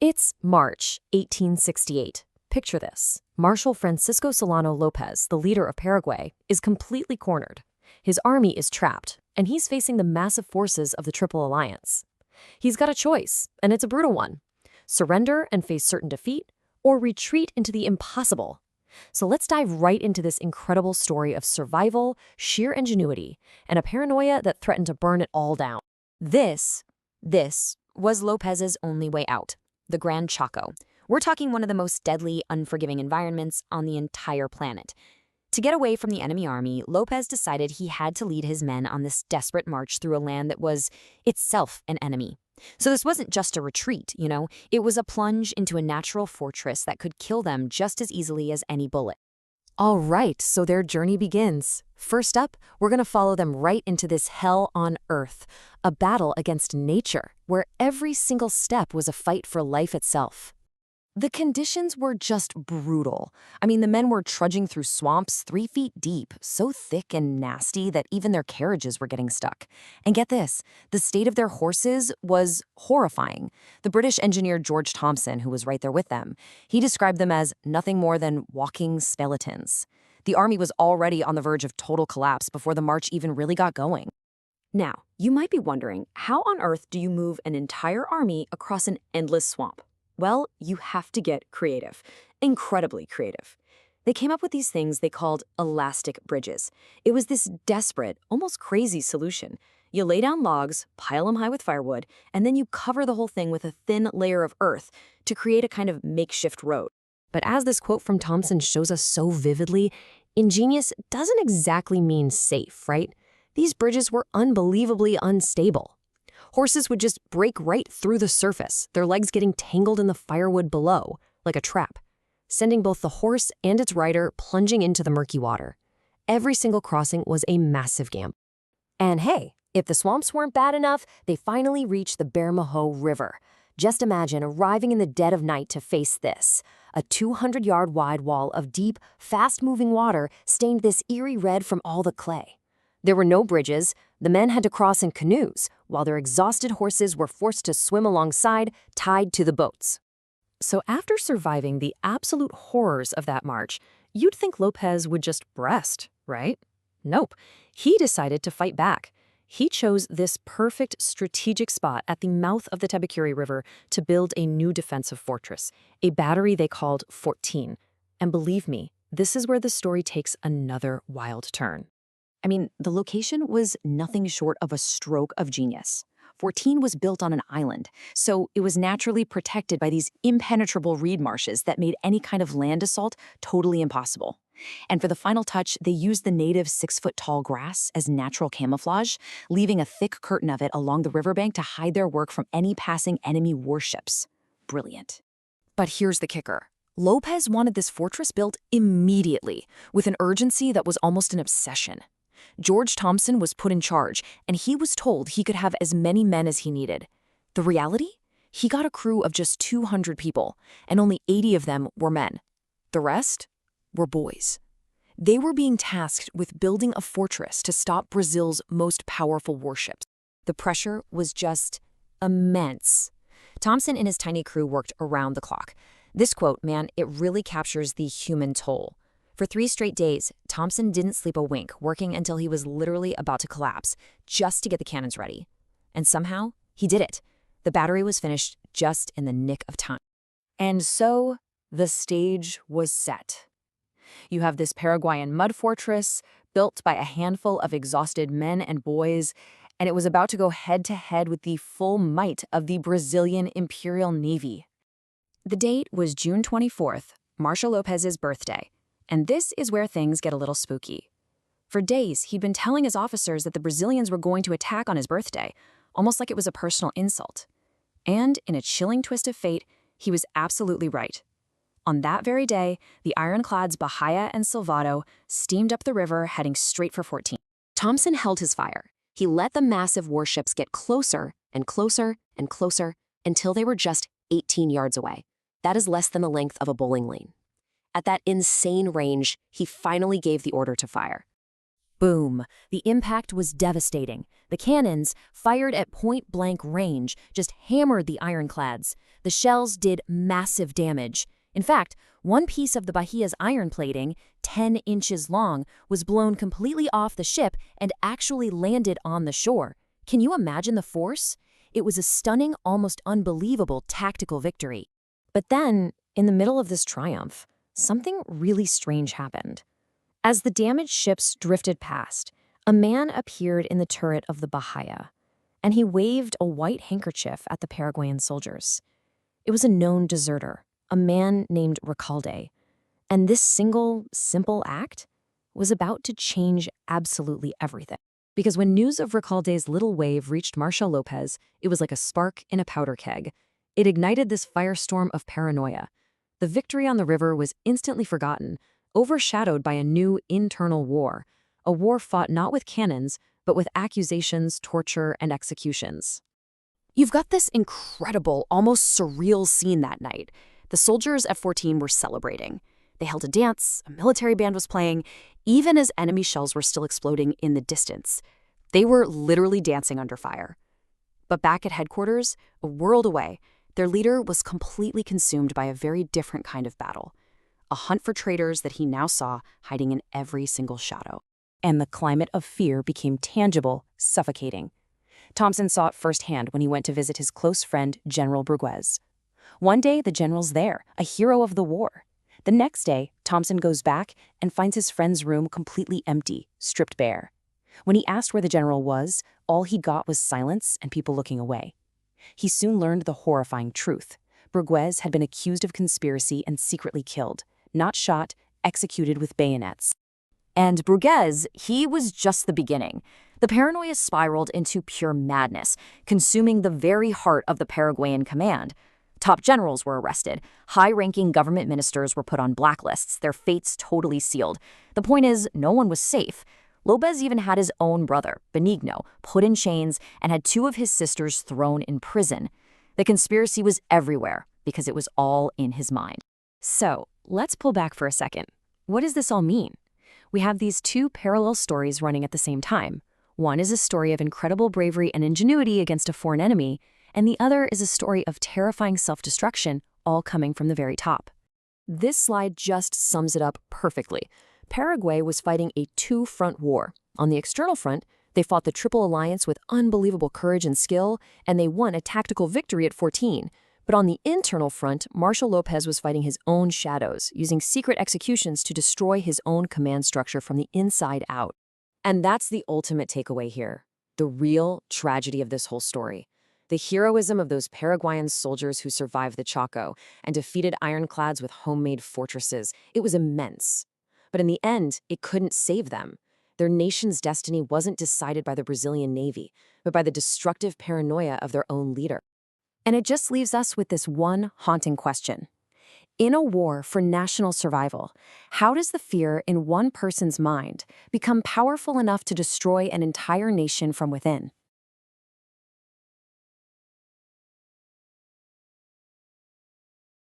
It's March 1868. Picture this. Marshal Francisco Solano López, the leader of Paraguay, is completely cornered. His army is trapped, and he's facing the massive forces of the Triple Alliance. He's got a choice, and it's a brutal one. Surrender and face certain defeat, or retreat into the impossible. So let's dive right into this incredible story of survival, sheer ingenuity, and a paranoia that threatened to burn it all down. This was Lopez's only way out. The Gran Chaco. We're talking one of the most deadly, unforgiving environments on the entire planet. To get away from the enemy army, Lopez decided he had to lead his men on this desperate march through a land that was itself an enemy. So this wasn't just a retreat, it was a plunge into a natural fortress that could kill them just as easily as any bullet. All right, so their journey begins. First up, we're going to follow them right into this hell on earth, a battle against nature, where every single step was a fight for life itself. The conditions were just brutal. The men were trudging through swamps 3 feet deep, so thick and nasty that even their carriages were getting stuck. And get this, the state of their horses was horrifying. The British engineer George Thompson, who was right there with them, he described them as nothing more than walking skeletons. The army was already on the verge of total collapse before the march even really got going. Now, you might be wondering, how on earth do you move an entire army across an endless swamp? Well, you have to get creative, incredibly creative. They came up with these things they called elastic bridges. It was this desperate, almost crazy solution. You lay down logs, pile them high with firewood, and then you cover the whole thing with a thin layer of earth to create a kind of makeshift road. But as this quote from Thompson shows us so vividly, ingenious doesn't exactly mean safe, right? These bridges were unbelievably unstable. Horses would just break right through the surface, their legs getting tangled in the firewood below, like a trap, sending both the horse and its rider plunging into the murky water. Every single crossing was a massive gamble. And hey, if the swamps weren't bad enough, they finally reached the Bermejo River. Just imagine arriving in the dead of night to face this. A 200-yard wide wall of deep, fast-moving water stained this eerie red from all the clay. There were no bridges. The men had to cross in canoes, while their exhausted horses were forced to swim alongside, tied to the boats. So after surviving the absolute horrors of that march, you'd think Lopez would just rest, right? Nope. He decided to fight back. He chose this perfect strategic spot at the mouth of the Tebicuary River to build a new defensive fortress, a battery they called Fortín. And believe me, this is where the story takes another wild turn. The location was nothing short of a stroke of genius. Fortín was built on an island, so it was naturally protected by these impenetrable reed marshes that made any kind of land assault totally impossible. And for the final touch, they used the native 6-foot-tall grass as natural camouflage, leaving a thick curtain of it along the riverbank to hide their work from any passing enemy warships. Brilliant. But here's the kicker. Lopez wanted this fortress built immediately, with an urgency that was almost an obsession. George Thompson was put in charge, and he was told he could have as many men as he needed. The reality? He got a crew of just 200 people, and only 80 of them were men. The rest were boys. They were being tasked with building a fortress to stop Brazil's most powerful warships. The pressure was just immense. Thompson and his tiny crew worked around the clock. This quote, it really captures the human toll. For 3 straight days, Thompson didn't sleep a wink, working until he was literally about to collapse, just to get the cannons ready. And somehow, he did it. The battery was finished just in the nick of time. And so, the stage was set. You have this Paraguayan mud fortress, built by a handful of exhausted men and boys, and it was about to go head-to-head with the full might of the Brazilian Imperial Navy. The date was June 24th, Marshal Lopez's birthday. And this is where things get a little spooky. For days, he'd been telling his officers that the Brazilians were going to attack on his birthday, almost like it was a personal insult. And in a chilling twist of fate, he was absolutely right. On that very day, the Ironclads Bahia and Salvado steamed up the river, heading straight for Fortin. Thompson held his fire. He let the massive warships get closer and closer and closer until they were just 18 yards away. That is less than the length of a bowling lane. At that insane range, he finally gave the order to fire. Boom! The impact was devastating. The cannons, fired at point-blank range, just hammered the ironclads. The shells did massive damage. In fact, one piece of the Bahia's iron plating, 10 inches long, was blown completely off the ship and actually landed on the shore. Can you imagine the force? It was a stunning, almost unbelievable tactical victory. But then, in the middle of this triumph, something really strange happened. As the damaged ships drifted past, a man appeared in the turret of the Bahia, and he waved a white handkerchief at the Paraguayan soldiers. It was a known deserter, a man named Recalde, and this single, simple act was about to change absolutely everything. Because when news of Recalde's little wave reached Marshal López, it was like a spark in a powder keg. It ignited this firestorm of paranoia. The victory on the river was instantly forgotten, overshadowed by a new internal war, a war fought not with cannons, but with accusations, torture, and executions. You've got this incredible, almost surreal scene that night. The soldiers at Fortin were celebrating. They held a dance, a military band was playing, even as enemy shells were still exploding in the distance. They were literally dancing under fire. But back at headquarters, a world away, their leader was completely consumed by a very different kind of battle. A hunt for traitors that he now saw hiding in every single shadow. And the climate of fear became tangible, suffocating. Thompson saw it firsthand when he went to visit his close friend, General Berguez. One day, the general's there, a hero of the war. The next day, Thompson goes back and finds his friend's room completely empty, stripped bare. When he asked where the general was, all he got was silence and people looking away. He soon learned the horrifying truth. Berguez had been accused of conspiracy and secretly killed. Not shot, executed with bayonets. And Berguez, he was just the beginning. The paranoia spiraled into pure madness, consuming the very heart of the Paraguayan command. Top generals were arrested. High-ranking government ministers were put on blacklists, their fates totally sealed. The point is, no one was safe. Lopez even had his own brother, Benigno, put in chains and had 2 of his sisters thrown in prison. The conspiracy was everywhere because it was all in his mind. So, let's pull back for a second. What does this all mean? We have these 2 parallel stories running at the same time. One is a story of incredible bravery and ingenuity against a foreign enemy, and the other is a story of terrifying self-destruction, all coming from the very top. This slide just sums it up perfectly. Paraguay was fighting a 2-front war. On the external front, they fought the Triple Alliance with unbelievable courage and skill, and they won a tactical victory at Fortín. But on the internal front, Marshal López was fighting his own shadows, using secret executions to destroy his own command structure from the inside out. And that's the ultimate takeaway here, the real tragedy of this whole story. The heroism of those Paraguayan soldiers who survived the Chaco and defeated ironclads with homemade fortresses, it was immense. But in the end, it couldn't save them. Their nation's destiny wasn't decided by the Brazilian Navy, but by the destructive paranoia of their own leader. And it just leaves us with this one haunting question. In a war for national survival, how does the fear in one person's mind become powerful enough to destroy an entire nation from within?